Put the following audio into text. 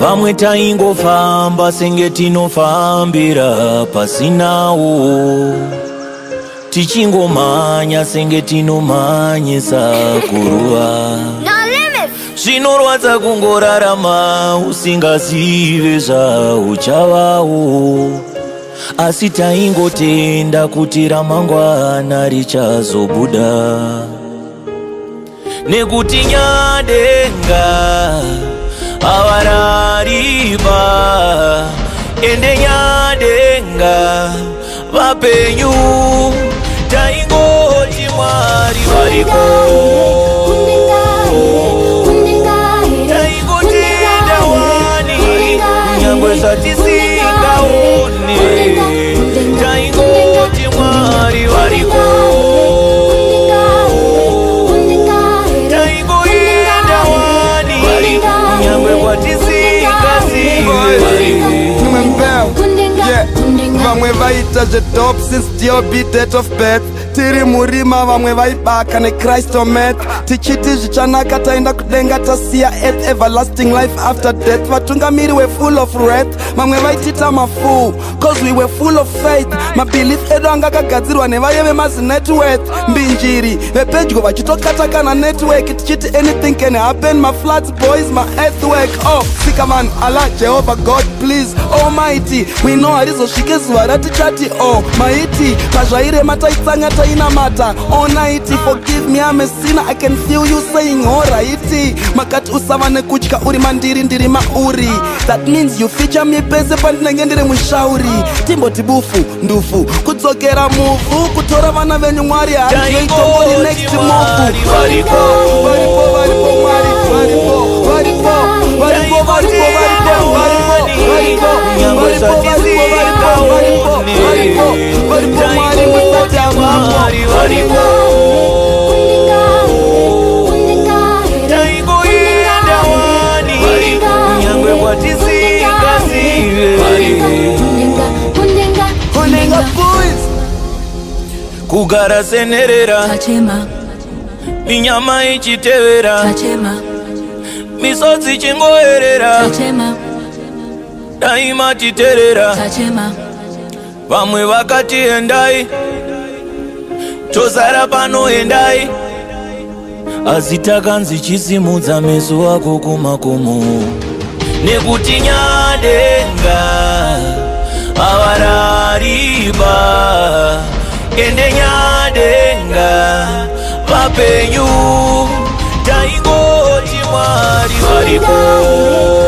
Vamwe taingofamba senge tinofambira pasinawo, tichingomanya senge tinomanyisa kuruva. Zvinorwadza kungorarama usingazive zvauchavawo, asi taingotenda kuti ramangwana richazobuda. Nekuti nyadenga avarariba, ende nyadenga vapenyu, taingoti Mwari variko. Taingotenda wani nyangwe zvatisingaone, taingoti Mwari variko. Vamwe vaita zvedop since DOB date of birth. Tiri murima vamwe vaibaka ne Christ on earth. Tichiti zvichanaka taenda kudenga tasiya earth, everlasting life after death. Vatungamiri were full of wrath, vamwe vaitita mafool cause we were full of faith. Mabelief edu anga kagadzirwa nevaye vemazi networth. Mbinjiri vepedyo vachitokata kana network. Tichiti anything can happen, my floods boys, my earthwork. Oh, sika man, Allah, Jehovah God, please, Almighty. We know harizosvike zuva ratichati oh maiti, pazvairema taitsanya tainamata all night. Forgive me, I'm a sinner, I can feel you saying alrighty. Makati usava nekutya uri mandiri ndiri mauri, that means you feature me pese pandinenge ndiri mushauri. Timboti bufu ndufu kudzokera muvu, kutora vana venyu Mwari handioitomori next move. Varipo varipo varipo Mwari varipo varipo varipo varipo varipo varipo kugara senerera tachema, minyama ichitevera tachema, misodzi chingoerera tachema, daima titerera. tachema, Vamwe vakati endai, tozara pano endai, asi takanzi chisimudza meso ako kumakomo. Nekuti nyadenga avarariba, ende nyadenga vapenyu, taingoti Mwari varipo.